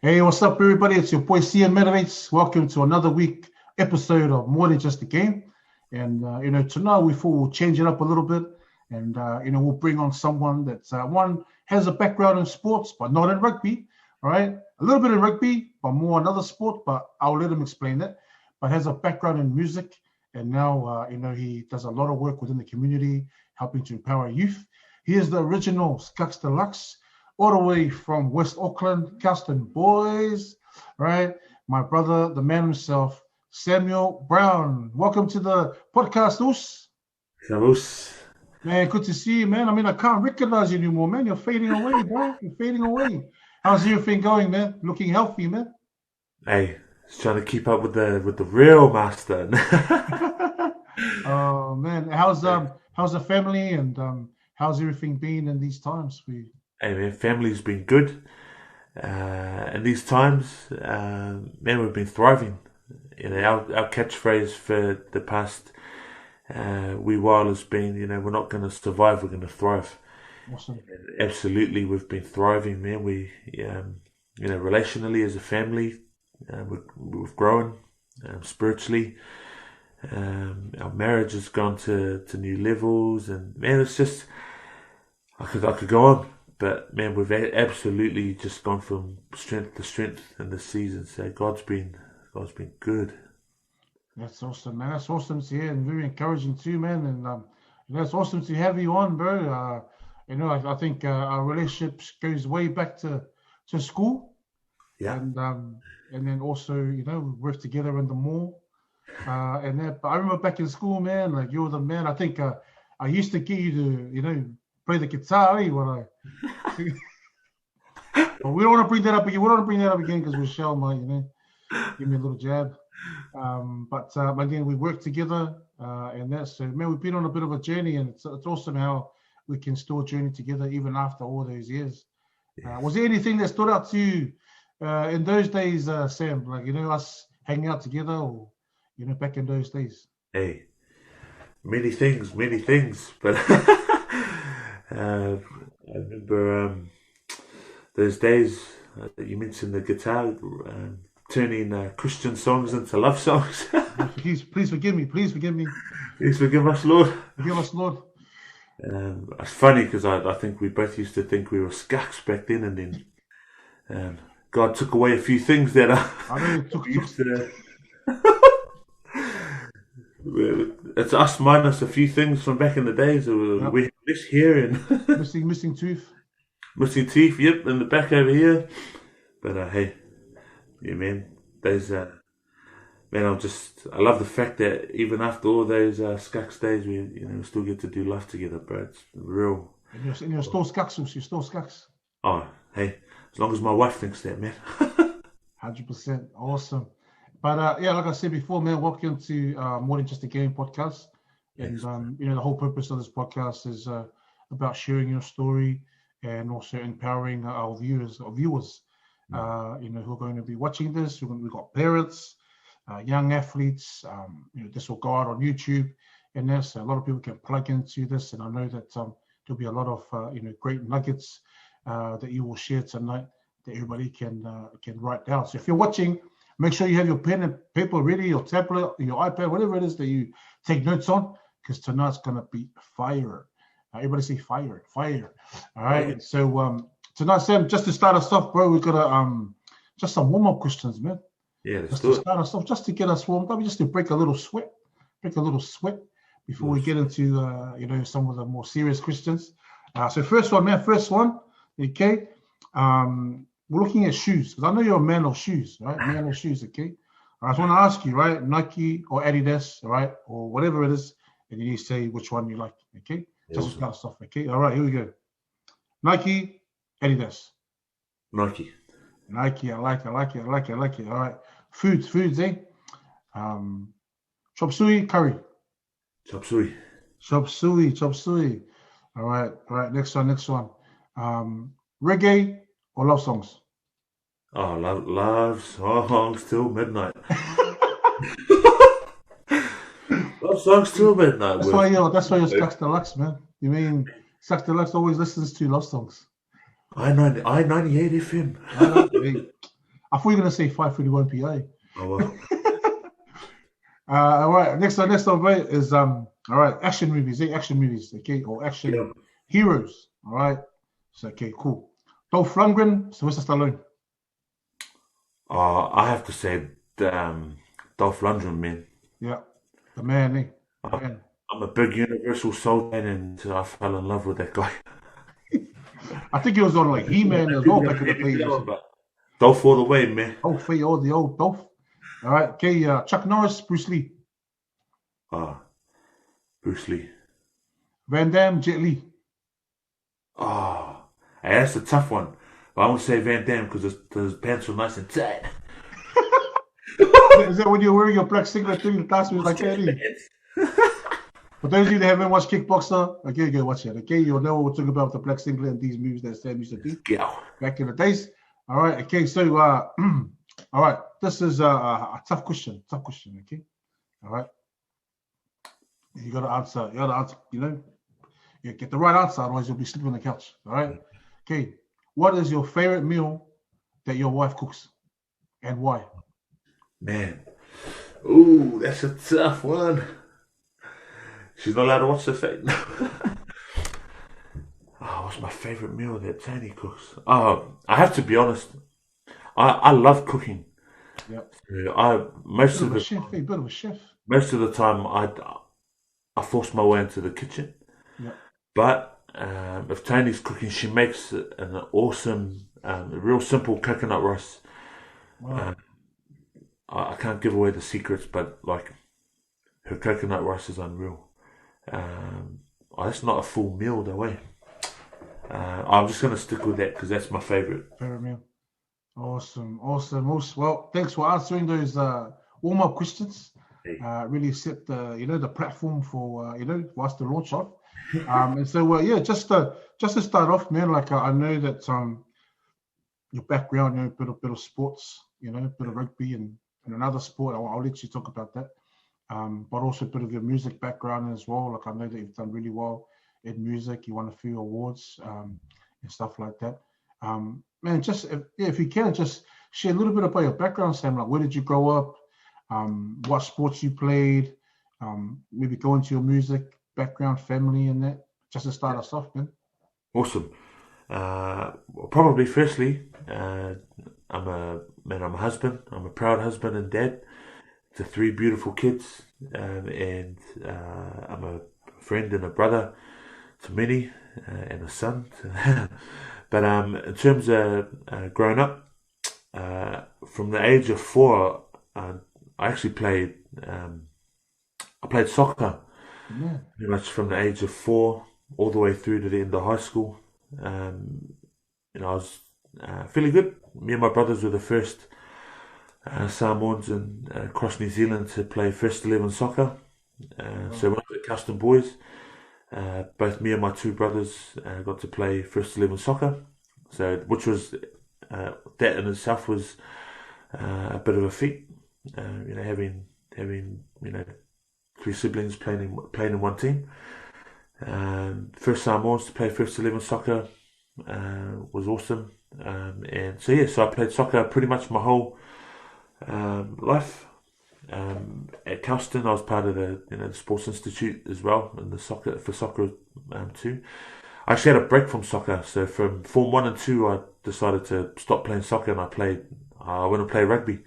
Hey, what's up, everybody? It's your boy CN Mederates. Welcome to another week episode of More Than Just a Game. And tonight we thought we'll change it up a little bit, and we'll bring on someone that's one has a background in sports, but not in rugby. All right, a little bit in rugby, but more another sport. But I'll let him explain that. But has a background in music, and now he does a lot of work within the community, helping to empower youth. He is the original Skux Deluxe, all the way from West Auckland, Caston boys, right? My brother, the man himself, Samuel Brown. Welcome to the podcast, Us. Servus. Man, good to see you, man. I mean, I can't recognize you anymore, man. You're fading away, bro. You're fading away. How's everything going, man? Looking healthy, man. Hey, just trying to keep up with the real master. Oh man, how's the family and how's everything been in these times for you? Hey man, family's been good. In these times, man, we've been thriving. Our catchphrase for the past wee while has been, we're not going to survive, we're going to thrive. Awesome. And absolutely, we've been thriving, man. We, relationally as a family, we've grown spiritually. Our marriage has gone to new levels, and man, it's just I could go on, but man, we've absolutely just gone from strength to strength in this season. So God's been good. That's awesome, man. That's awesome to hear and very encouraging too, man. And it's awesome to have you on, bro. I think our relationship goes way back to school, Yeah, and then also we worked together in the mall. But I remember back in school, man, like you were the man. I think I used to get you to play the guitar, when but we don't want to bring that up again. We don't want to bring that up again because Michelle might give me a little jab. But again, we worked together, and that's so man. We've been on a bit of a journey, and it's awesome how we can still journey together even after all those years. Was there anything that stood out to you in those days, Sam? Like us hanging out together, or back in those days? hey, many things, but I remember those days that you mentioned the guitar, turning Christian songs into love songs. Please forgive me. Please forgive me. Please forgive us, Lord. Forgive us, Lord. It's funny because I think we both used to think we were skux back then, and then God took away a few things that I know it took. used to. It's us minus a few things from back in the days. Yep. We have this here and Missing tooth. missing teeth, yep, in the back over here. But hey, yeah, man, those man, I love the fact that even after all those skux days, we still get to do life together, bro. It's real. And you're still Skux. You're still Skux. Oh, hey, as long as my wife thinks that, man. 100%. Awesome. But like I said before, man, welcome to More Than Just a Game podcast. And the whole purpose of this podcast is about sharing your story and also empowering our viewers, who are going to be watching this. We've got parents, young athletes, this will go out on YouTube, and there's a lot of people can plug into this. And I know that there'll be a lot of great nuggets that you will share tonight that everybody can write down. So if you're watching, make sure you have your pen and paper ready, your tablet, your iPad, whatever it is that you take notes on, because tonight's gonna be fire. Everybody say fire, fire. All right. So tonight, Sam, just to start us off, bro, we've got just some warm-up questions, man. Yeah, let's Just do to it. start us off, just to get us warmed up, just to break a little sweat before we get into some of the more serious questions. So first one, man, okay. We're looking at shoes, because I know you're a man of shoes, right? Man of shoes, okay? I just want to ask you, right? Nike or Adidas, right? Or whatever it is, and you say which one you like, okay? Just to start us off, okay? All right, here we go. Nike, Adidas. Nike. Nike, I like it. All right. Foods, eh? Chop suey, curry. Chop suey. Chop suey. All right. Next one. Reggae or love songs? Oh, love songs till midnight. Love songs till midnight. That's why you're Skux Deluxe, man. You mean Skux Deluxe always listens to love songs? I 98 FM. I thought you were gonna say 5:31 PI. Oh well. All right. Next one, right, is all right. Action movies, action movies, okay, or action Yeah. heroes. All right. So okay, cool. Dolph Lundgren, Sylvester Stallone. I have to say, Dolph Lundgren, man. Yeah, the man, eh? The I- man. I'm a big Universal Soul fan, and I fell in love with that guy. I think he was on like He-Man as well back in the day. But Dolph all the way, man. Dolph, the old Dolph. All right. Okay. Chuck Norris, Bruce Lee, Ah, Bruce Lee. Van Damme, Jet Li. Ah, hey, that's a tough one. But I won't say Van Damme because his pants were nice and tight. Is that when you're wearing your black singlet thing? The last was like that. Eh? For those of you that haven't watched Kickboxer, okay, go watch it. Okay, you'll know what we're talking about the black singlet and these moves that Sam used to do Yeah. back in the days. All right, okay, so all right, this is a tough question. Okay, all right, you got to answer. You got to answer. You know, you get the right answer, otherwise you'll be sleeping on the couch. All right, okay. What is your favorite meal that your wife cooks, and why? Man. Ooh, that's a tough one. She's not allowed to watch the fake. Oh, what's my favorite meal that Tony cooks? Oh, I have to be honest. I love cooking. Yep. I most Bit of of a the chef, a bit of a chef. most of the time I force my way into the kitchen. Yep. But if Tony's cooking, she makes an awesome, real simple coconut rice. Wow. I can't give away the secrets, but like her coconut rice is unreal. That's not a full meal though, eh? I'm just gonna stick with that because that's my favorite. Favorite meal. Awesome. Well, thanks for answering those warm-up questions. Hey. Really set the the platform for for us to launch off. And so yeah, just to start off, man. Like I know that your background, bit of sports, bit of rugby and another sport. I'll let you talk about that. But also a bit of your music background as well. Like I know that you've done really well in music. You won a few awards and stuff like that. Man, just if you can, just share a little bit about your background, Sam. Like, where did you grow up? What sports you played? Maybe go into your music background, family, and that. Just to start us off, man. Awesome. Probably firstly, I'm a husband. I'm a proud husband and dad to three beautiful kids, and I'm a friend and a brother to many, and a son. But in terms of growing up, from the age of 4, I actually played. I played soccer Yeah. pretty much from the age of 4 all the way through to the end of high school. I was fairly good. Me and my brothers were the first Samoans across New Zealand to play first 11 soccer. So when I was at Custom Boys, both me and my two brothers got to play first 11 soccer. So which was that in itself was a bit of a feat. Having 3 siblings playing in one team. First Samoans to play first 11 soccer was awesome. And so so I played soccer pretty much my whole life. At Cowston, I was part of the Sports Institute as well, and the soccer too. I actually had a break from soccer, so from Form 1 and 2, I decided to stop playing soccer, and I went and played rugby.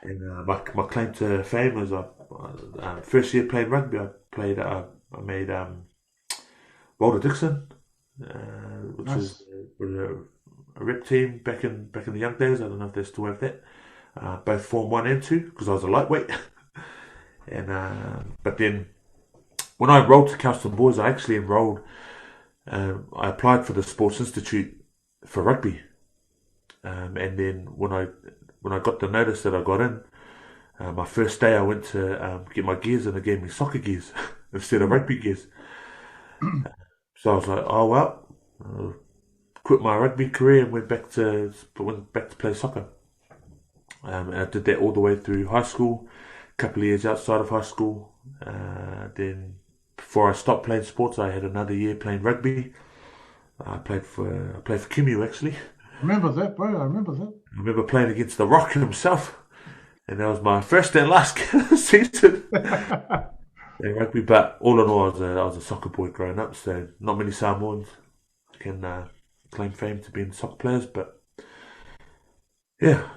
And my claim to fame was first year playing rugby, I made Walter Dixon, which Nice. was a rep team back in the young days. I don't know if they still have that. Both Form 1 and 2, because I was a lightweight. But then when I enrolled to Cowston Boys, I actually enrolled. I applied for the Sports Institute for rugby, and then when I got the notice that I got in, my first day I went to get my gears, and they gave me soccer gears instead of rugby gears. So I was like, oh well, quit my rugby career and went back to play soccer. And I did that all the way through high school, a couple of years outside of high school. Then before I stopped playing sports, I had another year playing rugby. I played for Kimu actually. remember that, bro. I remember that. I remember playing against the Rock himself, and that was my first and last season in rugby. But all in all, I was a soccer boy growing up, so not many Samoans can claim fame to being soccer players. But yeah,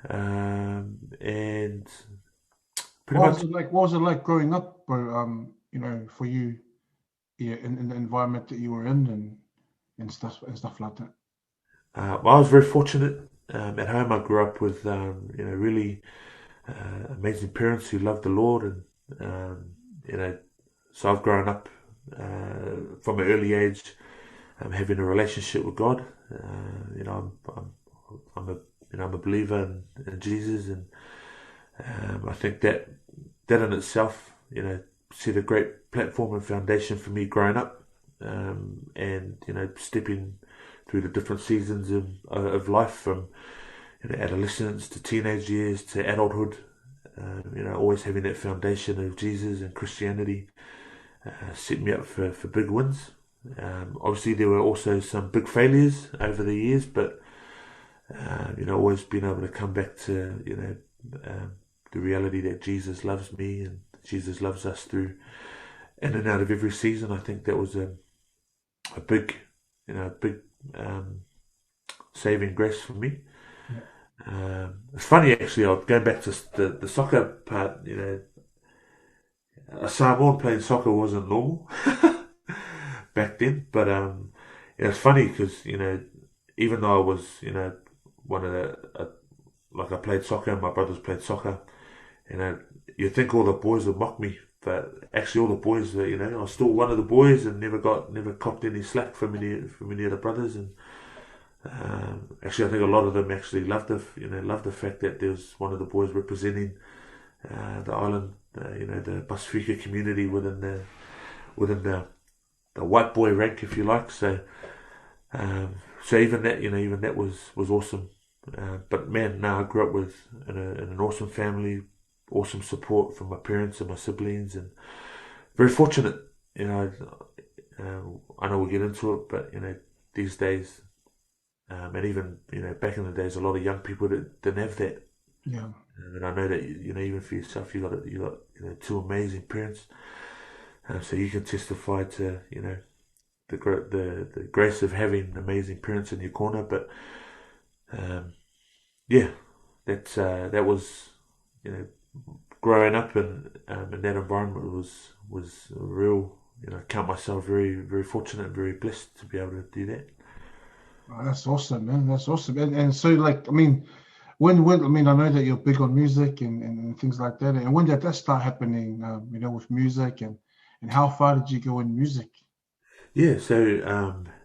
and pretty What was much. it like? What was it like growing up, bro? For you, yeah, in the environment that you were in, and stuff like that. Well, I was very fortunate. At home, I grew up with really amazing parents who loved the Lord, and you know, so I've grown up from an early age having a relationship with God. I'm a I'm a believer in Jesus, and I think that in itself, set a great platform and foundation for me growing up, and stepping through the different seasons of life from adolescence to teenage years to adulthood. Always having that foundation of Jesus and Christianity set me up for big wins. Obviously, there were also some big failures over the years, but always being able to come back to the reality that Jesus loves me and Jesus loves us through in and out of every season. I think that was a big, big saving grace for me. Yeah. It's funny actually. Going back to the soccer part. A Samoan playing soccer wasn't normal back then, but it's funny because even though I was one of like I played soccer and my brothers played soccer, you think all the boys would mock me, but actually all the boys, I was still one of the boys and never copped any slack from any of the brothers. And actually, I think a lot of them actually loved the fact that there was one of the boys representing the island, the Pasifika community within the white boy rank, if you like. So even that was awesome. But man, now I grew up in an awesome family, awesome support from my parents and my siblings, and very fortunate. I know we'll get into it, but these days, and even back in the days, a lot of young people that didn't have that. Yeah. And I know that even for yourself, you got two amazing parents, so you can testify to the grace of having amazing parents in your corner. But yeah, that was growing up in that environment was a real. I count myself very very fortunate, very blessed to be able to do that. Oh, that's awesome, man. That's awesome. And so, like, I mean, when I mean, I know that you're big on music and things like that. And when did that start happening? With music and how far did you go in music? Yeah, so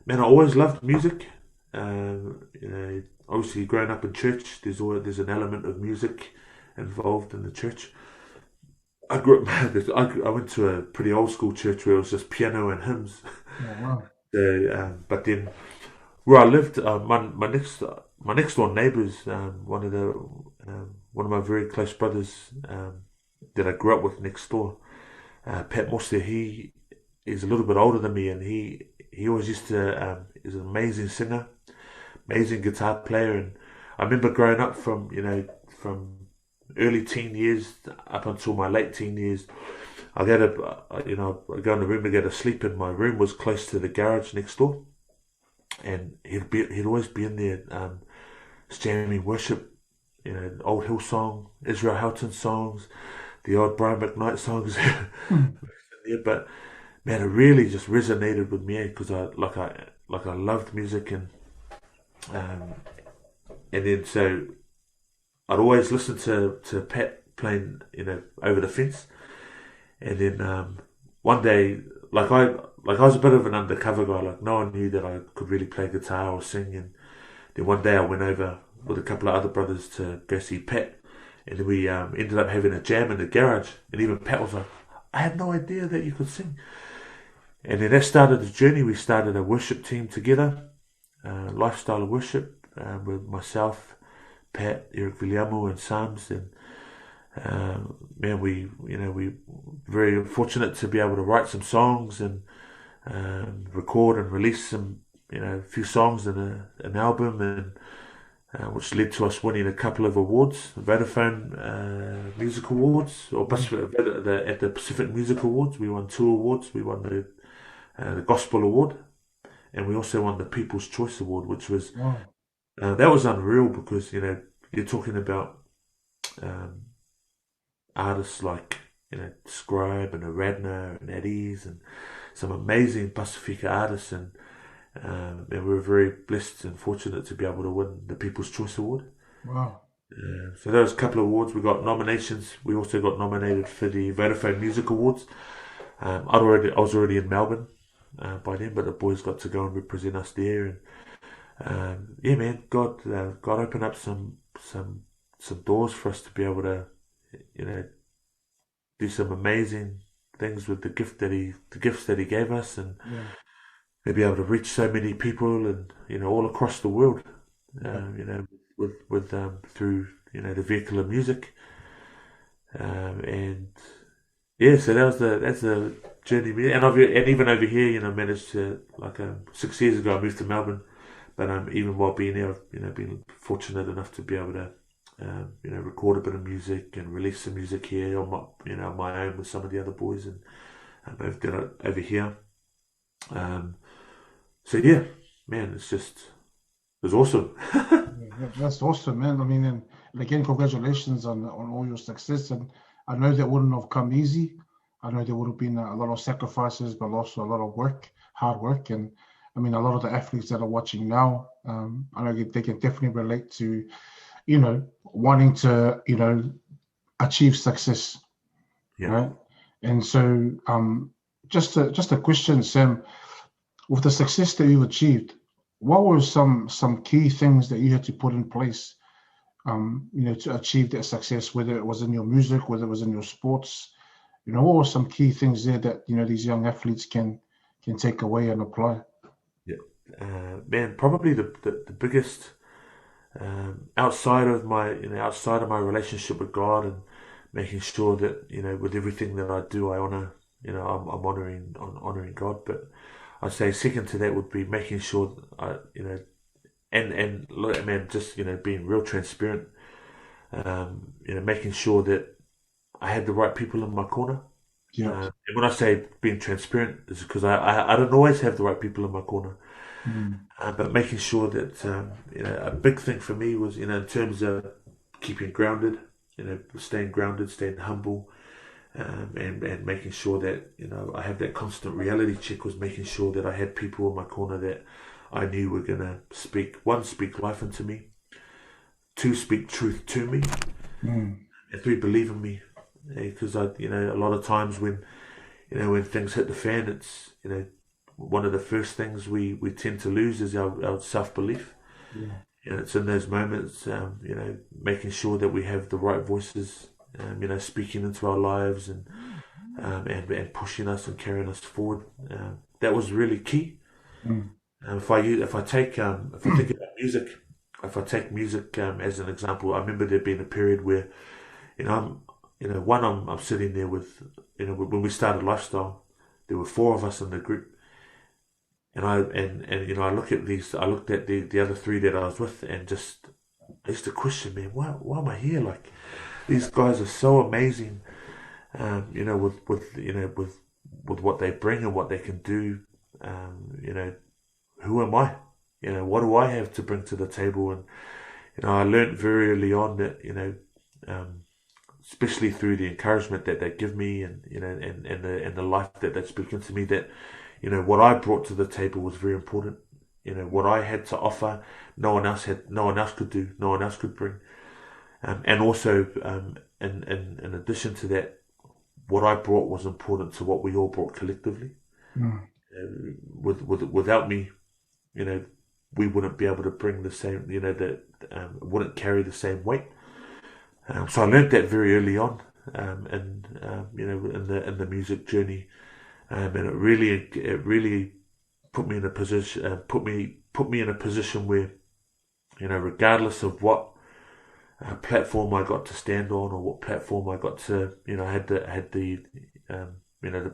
man, I always loved music. Obviously, growing up in church, there's an element of music involved in the church. I grew up. I went to a pretty old school church where it was just piano and hymns. Oh, wow. But then where I lived, my next door neighbours, one of my very close brothers that I grew up with next door, Pat Moster. He is a little bit older than me, and he always used to. Is an amazing singer, amazing guitar player, and I remember growing up from early teen years up until my late teen years. I I'd go in the room to go to sleep, and my room was close to the garage next door, and he'd always be in there jamming worship, old Hillsong, Israel Houghton songs, the old Brian McKnight songs. Hmm. Yeah, but man, it really just resonated with me because I loved music, um, and then so I'd always listen to Pat playing over the fence, and then one day I was a bit of an undercover guy, like no one knew that I could really play guitar or sing, and then one day I went over with a couple of other brothers to go see Pat, and then we ended up having a jam in the garage, and even Pat was like, I had no idea that you could sing. And then that started the journey. We started a worship team together, lifestyle of worship, with myself, Pat, Eric Viliamo, and Sams. And man, we very fortunate to be able to write some songs and record and release some a few songs and an album, and which led to us winning a couple of awards, Vodafone Music Awards, or at the Pacific Music Awards. We won 2 awards. We won the Gospel Award, and we also won the People's Choice Award, which was that was unreal because you're talking about artists like Scribe and Aradna and Eddie's and some amazing Pasifika artists, and we were very blessed and fortunate to be able to win the People's Choice Award. Wow. So there was a couple of awards. We got nominations. We also got nominated for the Vodafone Music Awards. I was already in Melbourne by then, but the boys got to go and represent us there. And yeah, man, God opened up some doors for us to be able to, do some amazing things with the gifts that He gave us, and to be able to reach so many people, and all across the world, with through the vehicle of music, and yeah, so that's the journey, and even over here, managed to 6 years ago I moved to Melbourne, but even while being there, I've been fortunate enough to be able to record a bit of music and release some music here on my own with some of the other boys, and I've done it over here. So yeah, man, it was awesome. That's awesome, man. I mean, and again, congratulations on all your success. And I know that wouldn't have come easy. I know there would have been a lot of sacrifices, but also a lot of hard work. And I mean, a lot of the athletes that are watching now, I know they can definitely relate to, wanting to, achieve success. Yeah. Right. And so, just a question, Sam. With the success that you've achieved, what were some key things that you had to put in place, to achieve that success? Whether it was in your music, whether it was in your sports, what were some key things there that these young athletes can take away and apply? Yeah, man, probably the biggest outside of my relationship with God and making sure that with everything that I do, I honor I'm honoring God, but I'd say second to that would be making sure and look, man, just being real transparent, making sure that I had the right people in my corner. Yeah. And when I say being transparent, is because I don't always have the right people in my corner. But making sure that a big thing for me was in terms of keeping grounded, staying grounded, staying humble. And making sure that I have that constant reality check, was making sure that I had people in my corner that I knew were gonna speak life into me, 2, speak truth to me, and 3, believe in me. Because a lot of times when things hit the fan, it's one of the first things we tend to lose is our self-belief. And it's in those moments, making sure that we have the right voices, speaking into our lives and pushing us and carrying us forward. That was really key. If I think about music, if I take music as an example, I remember there being a period where, I'm sitting there with, when we started Lifestyle, there were 4 of us in the group. And I looked at the other 3 that I was with, and just I used to question, man, why am I here? Like, these guys are so amazing, with what they bring and what they can do. Who am I? What do I have to bring to the table? And I learned very early on that especially through the encouragement that they give me, and and the life that they speak into me, that what I brought to the table was very important. What I had to offer, no one else could do, no one else could bring. And also, in addition to that, what I brought was important to what we all brought collectively. Without me, we wouldn't be able to bring the same, wouldn't carry the same weight. So I learned that very early on, in the music journey, and it really put me in a position where, regardless of what platform I got to stand on, or what platform I got to, had the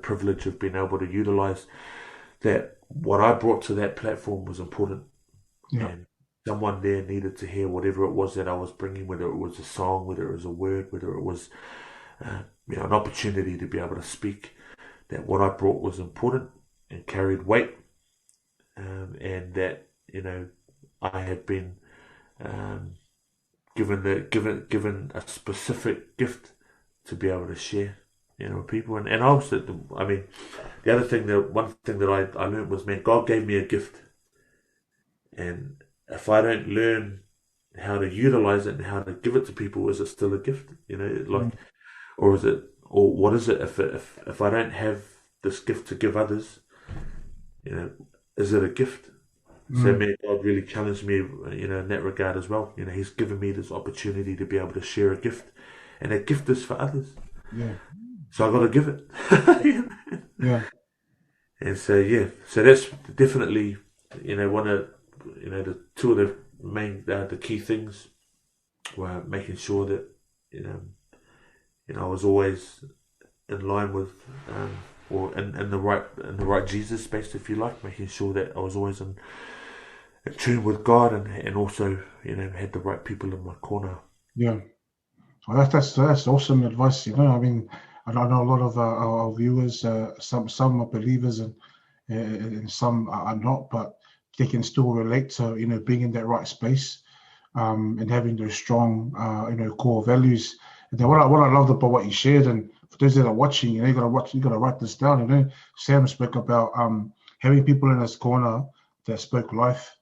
privilege of being able to utilize, that what I brought to that platform was important, Yeah. and someone there needed to hear whatever it was that I was bringing, whether it was a song, whether it was a word, whether it was an opportunity to be able to speak. That what I brought was important and carried weight, and that I had been um, given a specific gift to be able to share, with people. And also, I mean, the other thing that one thing that I learned was, man, God gave me a gift, and if I don't learn how to utilize it and how to give it to people, is it still a gift? Mm. Or is it, or what is it? If I don't have this gift to give others, you know, is it a gift? So, Mm. man, God really challenged me, in that regard as well. He's given me this opportunity to be able to share a gift, and a gift is for others. Yeah. So I got to give it. Yeah. And so, yeah, so that's definitely, one of, the two of the main, the key things were making sure that, I was always in line with, or in the right Jesus space, if you like, making sure that I was always in tune with God, and also, had the right people in my corner. Yeah. Well, that's awesome advice. I mean, I know a lot of our viewers. Some are believers and some are not, but they can still relate to being in that right space, and having those strong core values. And then what I loved about what you shared, and for those that are watching, you gotta write this down. Sam spoke about having people in his corner that spoke life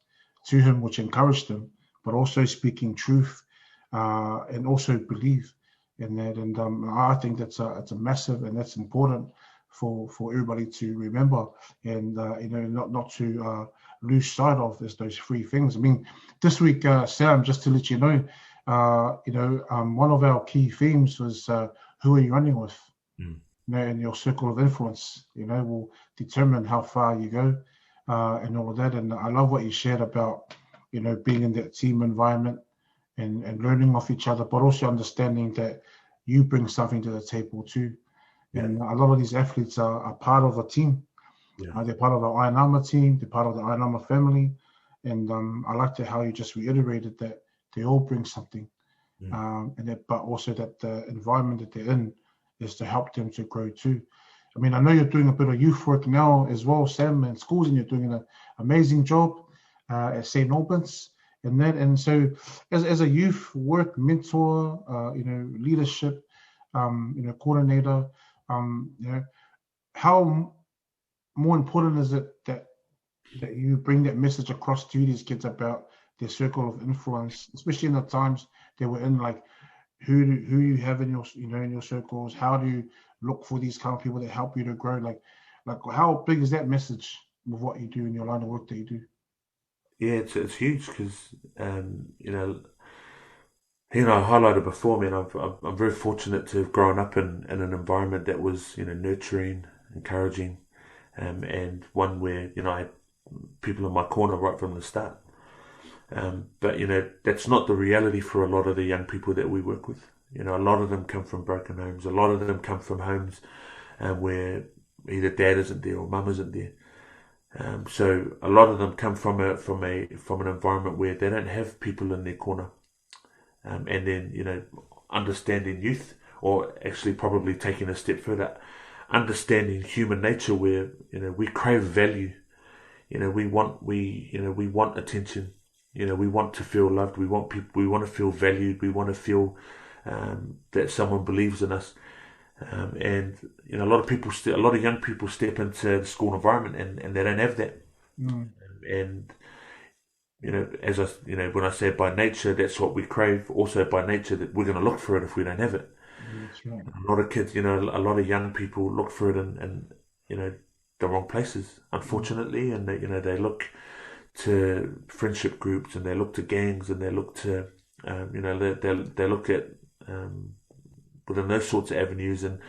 to him, which encouraged him, but also speaking truth, and also believe in that. And I think it's a massive, and that's important for everybody to remember, and not to lose sight of, is those three things. I mean, this week, Sam, just to let you know, one of our key themes was who are you running with? Mm. In your circle of influence, will determine how far you go, and all of that. And I love what you shared about, being in that team environment, and learning off each other, but also understanding that you bring something to the table too. Yeah. And a lot of these athletes are part of a team. Yeah. They're part of the Iron Armour team. They're part of the Iron Armour family. And I liked how you just reiterated that they all bring something, but also that the environment that they're in is to help them to grow too. I mean, I know you're doing a bit of youth work now as well, Sam, in schools, and you're doing an amazing job at St. Albans. And so, as a youth work mentor, leadership, coordinator, how more important is it that you bring that message across to these kids about their circle of influence, especially in the times they were in, like who you have in your in your circles? How do you look for these kind of people that help you to grow? Like how big is that message with what you do in your line of work that you do? Yeah, it's huge because, I highlighted before, man. I'm very fortunate to have grown up in an environment that was, nurturing, encouraging, and one where, I had people in my corner right from the start. But that's not the reality for a lot of the young people that we work with. A lot of them come from broken homes. A lot of them come from homes where either dad isn't there or mum isn't there. So a lot of them come from an environment where they don't have people in their corner. And then, understanding youth, or actually probably taking a step further, understanding human nature, where, we crave value. We want attention. We want to feel loved. We want people. We want to feel valued. We want to feel that someone believes in us. And a lot of young people step into the school environment, and they don't have that. Mm. And as I, when I say by nature, that's what we crave. Also by nature, that we're going to look for it if we don't have it. That's right. A lot of kids, a lot of young people look for it in the wrong places, unfortunately, and they look to friendship groups, and they look to gangs, and they look to they look at within those sorts of avenues. And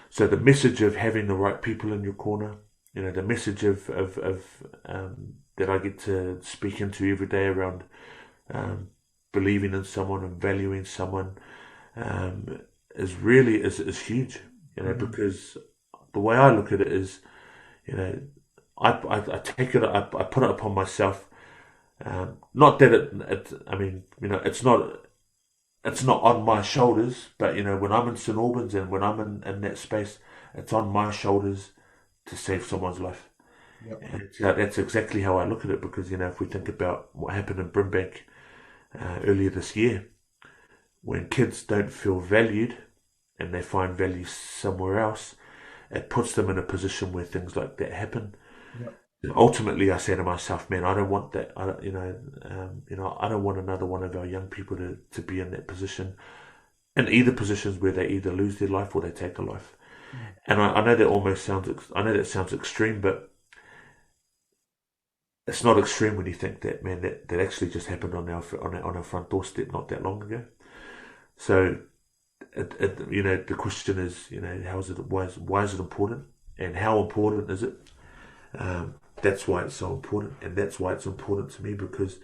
so the message of having the right people in your corner, the message of that I get to speak into every day around believing in someone and valuing someone, is huge, because the way I look at it is, I take it, I put it upon myself. Not that I mean, it's not on my shoulders, but when I'm in St Albans and when I'm in that space, it's on my shoulders to save someone's life. Yep. And that's exactly how I look at it, because if we think about what happened in Brimbank earlier this year, when kids don't feel valued and they find value somewhere else, it puts them in a position where things like that happen. Yep. Ultimately, I say to myself, man, I don't want that. I don't, I don't want another one of our young people to be in that position, in either positions where they either lose their life or they take a life. And I know that I know that sounds extreme, but it's not extreme when you think that, man, that actually just happened on our front doorstep not that long ago. So, the question is, how is it? Why is it important? And how important is it? That's why it's so important, and that's why it's important to me, because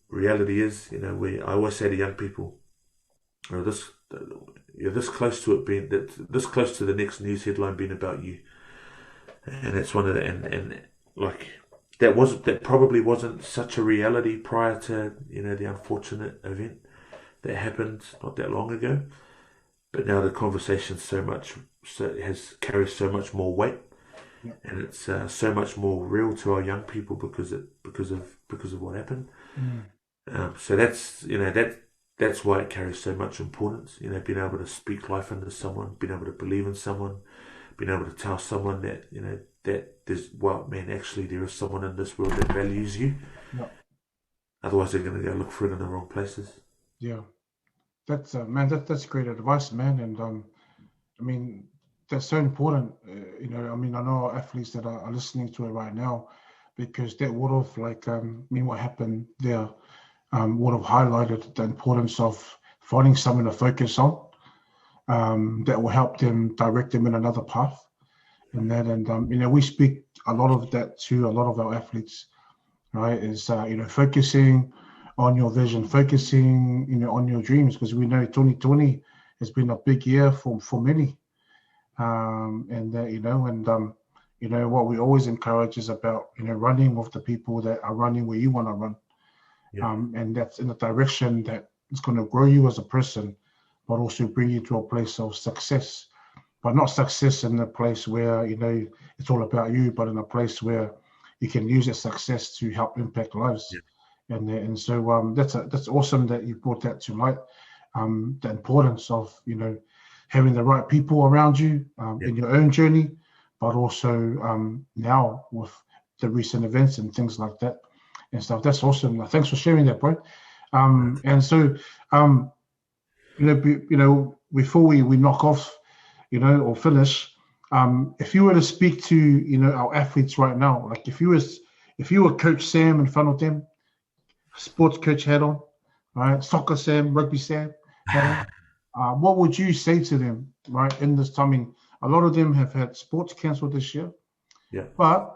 reality is, I always say to young people, you're this close to it being this close to the next news headline being about you, and that's one of the and like that probably wasn't such a reality prior to the unfortunate event that happened not that long ago, but now the conversation carries so much more weight. Yep. And it's so much more real to our young people because of what happened. So that's why it carries so much importance. Being able to speak life into someone, being able to believe in someone, being able to tell someone that that actually there is someone in this world that values you. Yep. Otherwise, they're going to go look for it in the wrong places. Yeah, that's man. That's great advice, man. And I mean, that's so important. I mean, I know athletes that are listening to it right now, because that would have what happened there would have highlighted the importance of finding someone to focus on that will help them direct them in another path. And that, and we speak a lot of that to a lot of our athletes, right? Is focusing on your vision, focusing on your dreams, because we know 2020 has been a big year for many. And that, what we always encourage is about, running with the people that are running where you want to run. Yeah. And that's in a direction that is going to grow you as a person, but also bring you to a place of success, but not success in a place where, it's all about you, but in a place where you can use that success to help impact lives. Yeah. And so that's awesome that you brought that to light. The importance of, having the right people around you in your own journey, but also now with the recent events and things like that and stuff. That's awesome. Thanks for sharing that, bro. And so, before we knock off, or finish, if you were to speak to, our athletes right now, like if you were Coach Sam in front of them, sports coach hat on, right? Soccer Sam, rugby Sam, hat on. What would you say to them, right, in this time? I mean, a lot of them have had sports cancelled this year, but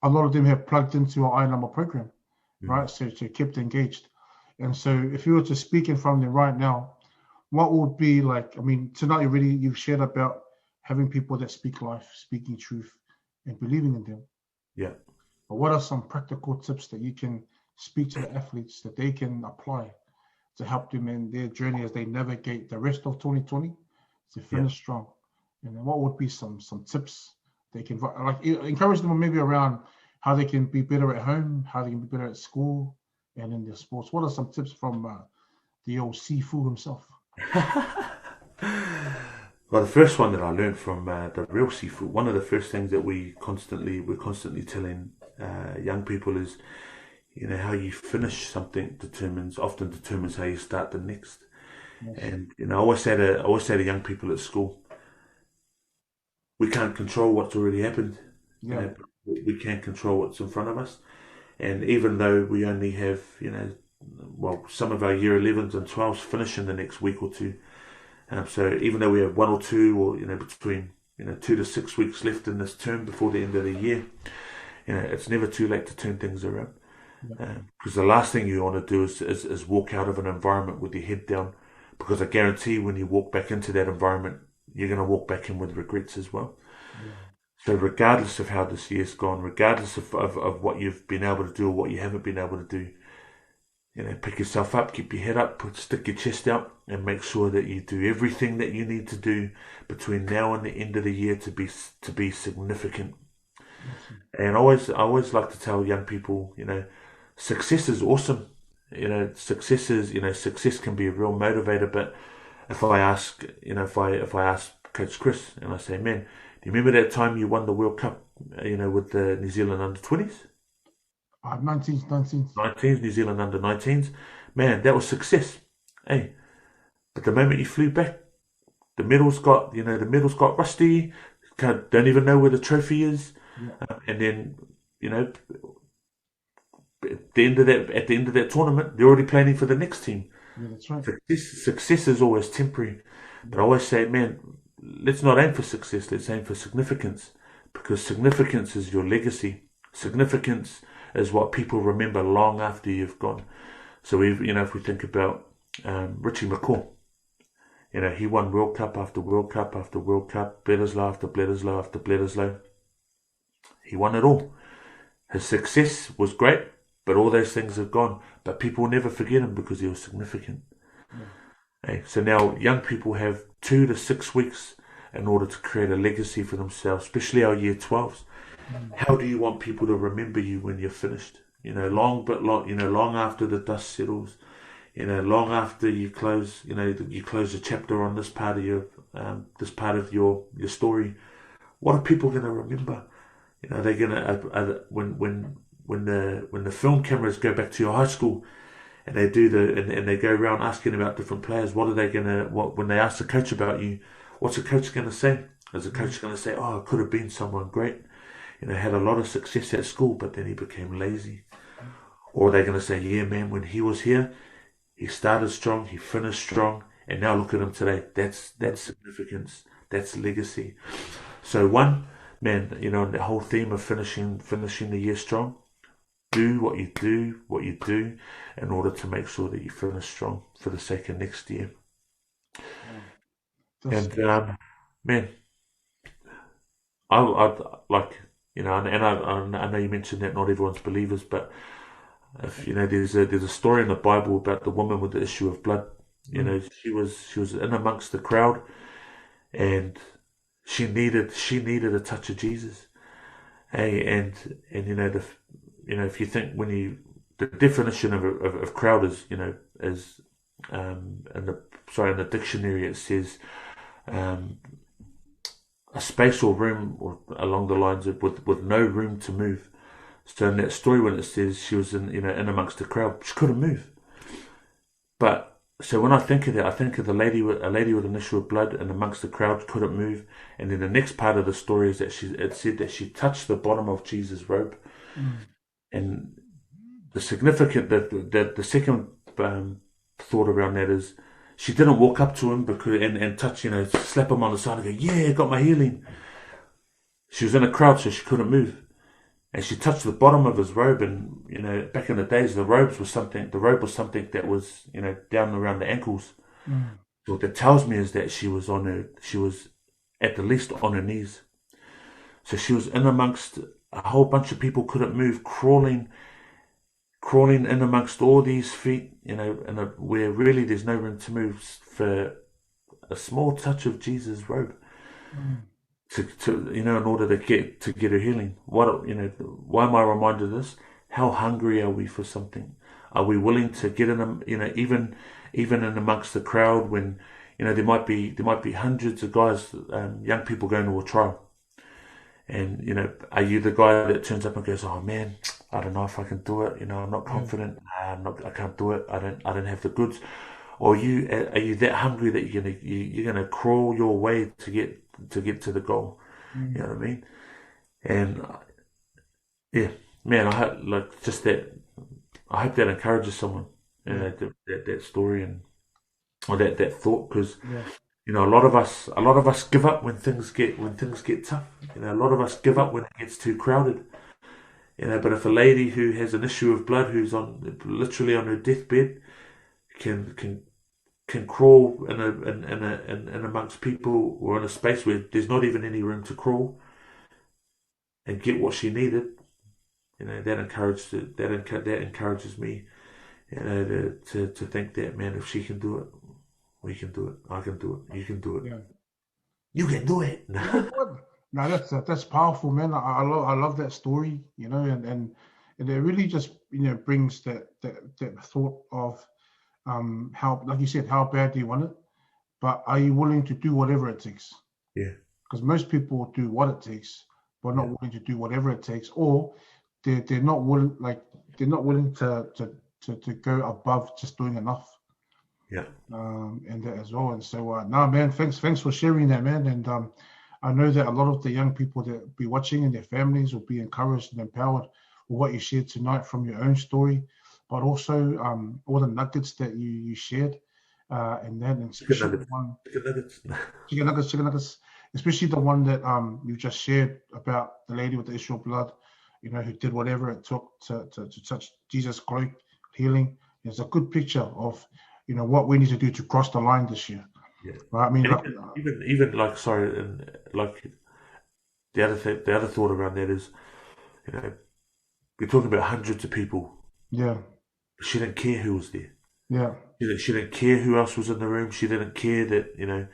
a lot of them have plugged into our I-Number program, right, so kept engaged. And so if you were to speak in front of them right now, what would be tonight you've shared about having people that speak life, speaking truth, and believing in them. Yeah. But what are some practical tips that you can speak to the athletes that they can apply to help them in their journey as they navigate the rest of 2020 to finish strong? And then what would be some tips they can encourage them maybe around how they can be better at home, how they can be better at school and in their sports? What are some tips from the old Sifu himself? Well, the first one that I learned from the real Sifu, one of the first things that we're constantly telling young people is, how you finish something often determines how you start the next. Yes. And I always say to young people at school, we can't control what's already happened. Yeah. We can't control what's in front of us. And even though we only have, some of our year 11s and 12s finish in the next week or two. So even though we have 1 or 2 or, between, 2 to 6 weeks left in this term before the end of the year, it's never too late to turn things around. Because the last thing you want to do is walk out of an environment with your head down, because I guarantee when you walk back into that environment, you're going to walk back in with regrets as well. So regardless of how this year's gone, regardless of what you've been able to do or what you haven't been able to do, pick yourself up, keep your head up, stick your chest out, and make sure that you do everything that you need to do between now and the end of the year to be significant. And I always like to tell young people, success is awesome. Success can be a real motivator. But if I ask Coach Chris and I say, man, do you remember that time you won the World Cup, with the New Zealand under-20s? 19s, New Zealand under-19s. Man, that was success. Hey, but the moment you flew back, the medals got rusty. Don't even know where the trophy is. Yeah. And then, at the end of that tournament, they're already planning for the next team. Yeah, that's right. Success is always temporary. But I always say, man, let's not aim for success. Let's aim for significance, because significance is your legacy. Significance is what people remember long after you've gone. So if we think about Richie McCaw, he won World Cup after World Cup after World Cup, Bledisloe after Bledisloe after Bledisloe. He won it all. His success was great, but all those things have gone. But people will never forget him because he was significant. Yeah. Hey, so now young people have 2 to 6 weeks in order to create a legacy for themselves, especially our year 12s. How do you want people to remember you when you're finished? Long after the dust settles, long after you close, you close a chapter on this part of your story. What are people going to remember? They're going to when the film cameras go back to your high school and they and they go around asking about different players. When they ask the coach about you, what's the coach going to say? Is the coach going to say, "Oh, it could have been someone great, had a lot of success at school, but then he became lazy"? Or are they going to say, "Yeah, man, when he was here, he started strong, he finished strong, and now look at him today." That's significance. That's legacy. So man, the whole theme of finishing the year strong. Do what you do in order to make sure that you finish strong for the sake of next year. And man, I'd like, and I know you mentioned that not everyone's believers, but if there's a story in the Bible about the woman with the issue of blood. She was in amongst the crowd, and she needed a touch of Jesus. Hey, and if you think the definition of crowd is in the dictionary it says a space or room or along the lines of with no room to move. So in that story when it says she was in amongst the crowd, she couldn't move. But so when I think of that, I think of a lady with an issue of blood and amongst the crowd couldn't move. And then the next part of the story is that it said that she touched the bottom of Jesus' robe. And the significant the second thought around that is she didn't walk up to him and touch, slap him on the side and go, "Yeah, got my healing." She was in a crowd, so she couldn't move. And she touched the bottom of his robe, and back in the days, the robe was something that was down around the ankles. So what that tells me is that she was at the least on her knees. So she was in amongst a whole bunch of people couldn't move, crawling in amongst all these feet, where really there's no room to move for a small touch of Jesus' robe. To in order to get her healing. Why am I reminded of this? How hungry are we for something? Are we willing to get in even in amongst the crowd when there might be hundreds of guys, young people going to a trial, and are you the guy that turns up and goes, "Oh man, I don't know if I can do it. I'm not confident. I can't do it. I don't have the goods." Or are you that hungry that you're gonna crawl your way to get to the goal? You know what I mean? And yeah, man, I hope I hope that encourages someone. That story or that thought, because a lot of us give up when things get tough. A lot of us give up when it gets too crowded. But if a lady who has an issue of blood, who's literally on her deathbed, can crawl in amongst people or in a space where there's not even any room to crawl, and get what she needed, that encourages me, to think that, man, if she can do it, we can do it. I can do it. You can do it. Yeah. You can do it. No, that's powerful, man. I love that story, and it really just brings that thought of how, like you said, how bad do you want it, but are you willing to do whatever it takes? Yeah. Because most people do what it takes, but not willing to do whatever it takes, or they're not willing, to go above just doing enough. Yeah. And that as well. And so, man, thanks for sharing that, man. And I know that a lot of the young people that be watching and their families will be encouraged and empowered with what you shared tonight from your own story, but also all the nuggets that you shared, and especially the one chicken nuggets, especially the one that you just shared about the lady with the issue of blood, who did whatever it took to touch Jesus' cloak, healing. It's a good picture of what we need to do to cross the line this year. Yeah. Right? I mean, even like, sorry, and like the other thought around that is, we're talking about hundreds of people. Yeah. She didn't care who was there. Yeah. She didn't care who else was in the room. She didn't care that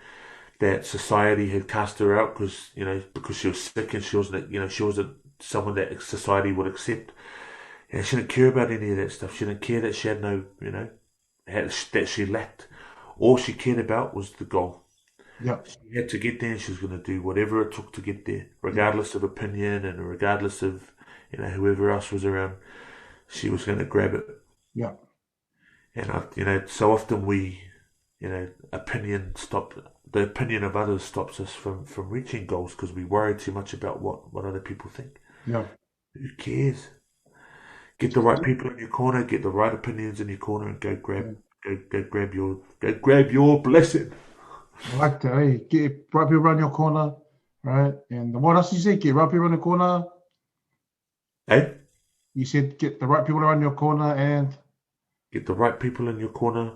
that society had cast her out because she was sick and she wasn't someone that society would accept. And she didn't care about any of that stuff. She didn't care that she had no, that she lacked. All she cared about was the goal. Yeah. She had to get there, and she was going to do whatever it took to get there, regardless of opinion and regardless of whoever else was around. She was going to grab it. Yeah. And so often the opinion of others stops us from reaching goals because we worry too much about what other people think. Yeah. Who cares? Get the right people in your corner, get the right opinions in your corner, and go grab your blessing. I like that. Hey, get right people around your corner, right? And what else you say? Get right people in the corner. Hey? You said get the right people around your corner and get the right people in your corner,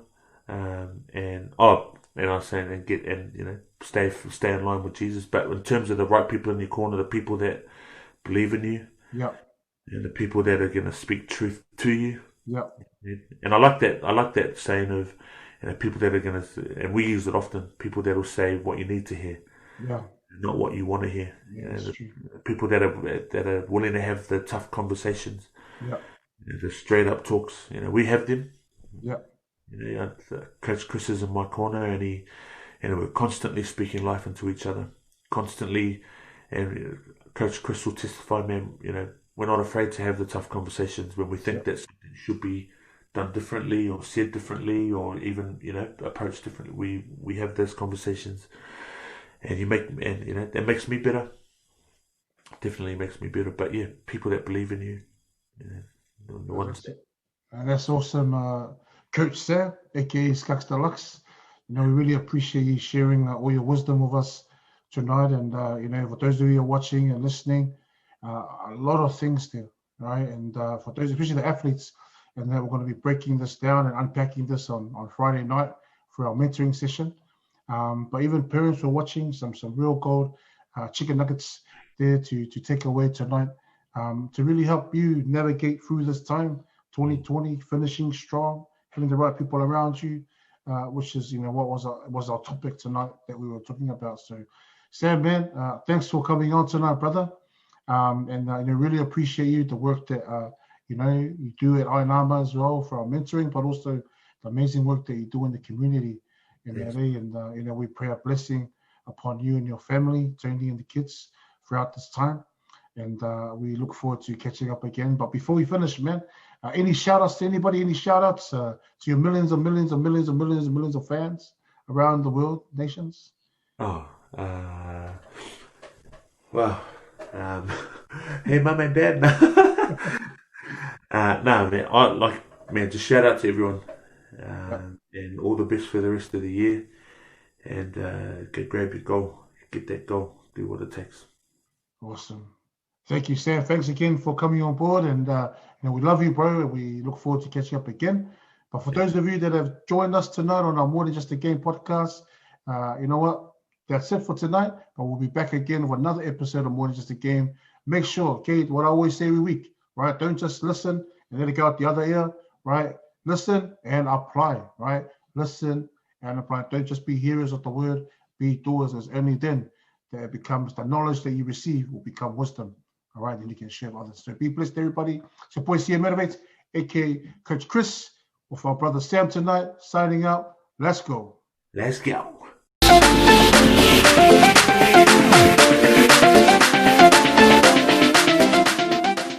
and I was saying, and stay in line with Jesus. But in terms of the right people in your corner, the people that believe in you, yeah, and the people that are going to speak truth to you, yeah. And I like that. I like that saying of people that are going to, and we use it often. People that will say what you need to hear, yeah, not what you want to hear. Yeah, people that are willing to have the tough conversations. Yeah. The straight up talks, we have them. Yeah. Coach Chris is in my corner, and we're constantly speaking life into each other, constantly. And Coach Chris will testify, man. We're not afraid to have the tough conversations when we think that something should be done differently or said differently or even approached differently. We have those conversations, and that makes me better. Definitely makes me better. But yeah, people that believe in you. The ones. And that's awesome, Coach Sam, aka Skux Deluxe. We really appreciate you sharing all your wisdom with us tonight. And for those of you who are watching and listening, a lot of things there, right? And for those, especially the athletes, and then we're going to be breaking this down and unpacking this on Friday night for our mentoring session. But even parents who are watching, some real gold chicken nuggets there to take away tonight. To really help you navigate through this time, 2020, finishing strong, having the right people around you, which is, what was our topic tonight that we were talking about. So, Sam, man, thanks for coming on tonight, brother. And I really appreciate you, the work that, you do at INAMA as well for our mentoring, but also the amazing work that you do in the community in LA. And, we pray a blessing upon you and your family, Tony and the kids throughout this time. And we look forward to catching up again. But before we finish, man, any shout outs to anybody? Any shout outs to your millions and millions and millions and millions and millions of fans around the world, nations? Oh, well, hey, mum and dad. No, man, just shout out to everyone, and all the best for the rest of the year. And grab your goal, get that goal, do what it takes. Awesome. Thank you, Sam. Thanks again for coming on board. And we love you, bro. And we look forward to catching up again. But for those of you that have joined us tonight on our More Than Just a Game podcast, you know what? That's it for tonight. But we'll be back again with another episode of More Than Just a Game make sure, okay, what I always say every week, right? Don't just listen and let it go out the other ear, right? Listen and apply, right? Listen and apply. Don't just be hearers of the word, be doers, as only then that it becomes the knowledge that you receive will become wisdom. All right, then you can share with others. So be blessed, everybody. So, boy, see you motivate, aka Coach Chris, with our brother Sam tonight, signing out. Let's go. Let's go.